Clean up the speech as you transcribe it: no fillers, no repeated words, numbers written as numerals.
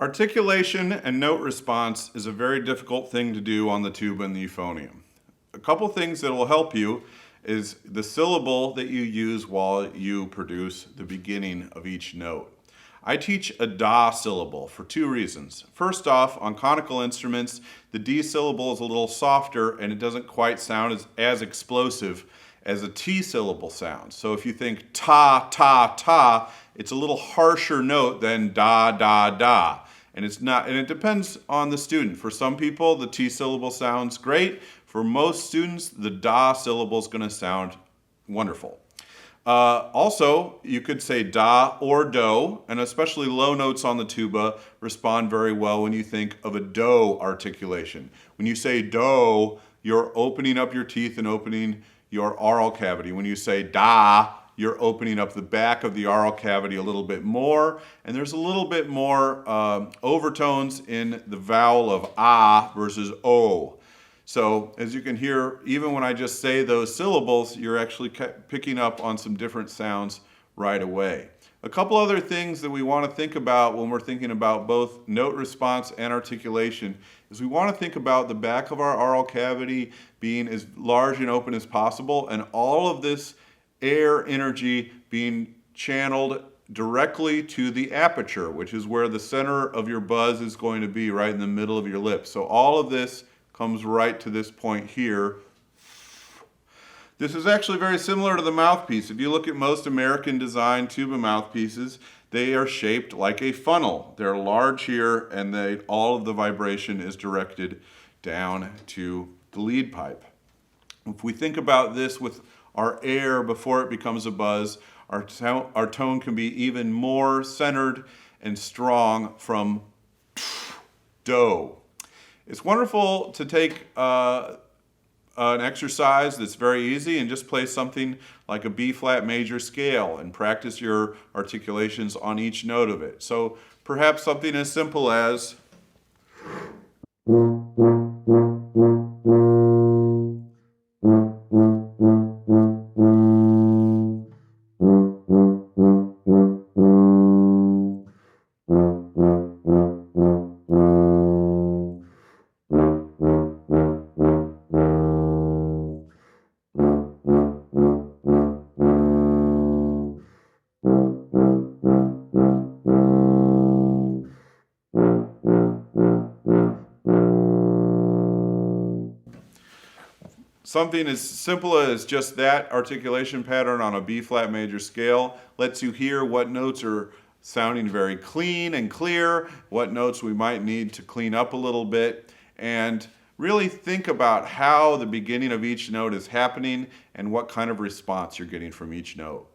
Articulation and note response is a very difficult thing to do on the tuba and the euphonium. A couple things that will help you is the syllable that you use while you produce the beginning of each note. I teach a da syllable for two reasons. First off, on conical instruments, the D syllable is a little softer and it doesn't quite sound as explosive as a T syllable sounds. So if you think ta, ta, ta, it's a little harsher note than da, da, da. And it depends on the student. For some people, the T syllable sounds great. For most students, the da syllable is going to sound wonderful. Also, you could say da or do, and especially low notes on the tuba respond very well when you think of a do articulation. When you say do, you're opening up your teeth and opening your oral cavity. When you say da, you're opening up the back of the oral cavity a little bit more, and there's a little bit more overtones in the vowel of ah versus o. So as you can hear, even when I just say those syllables, you're actually picking up on some different sounds right away. A couple other things that we want to think about when we're thinking about both note response and articulation is we want to think about the back of our oral cavity being as large and open as possible, and all of this air energy being channeled directly to the aperture, which is where the center of your buzz is going to be, right in the middle of your lips. So all of this comes right to this point here. This is actually very similar to the mouthpiece. If you look at most American designed tuba mouthpieces, they are shaped like a funnel. They're large here, and all of the vibration is directed down to the lead pipe. If we think about this with our air before it becomes a buzz, our tone can be even more centered and strong from do. It's wonderful to take an exercise that's very easy and just play something like a B-flat major scale and practice your articulations on each note of it. So perhaps something as simple as something as simple as just that articulation pattern on a B-flat major scale lets you hear what notes are sounding very clean and clear, what notes we might need to clean up a little bit, and really think about how the beginning of each note is happening and what kind of response you're getting from each note.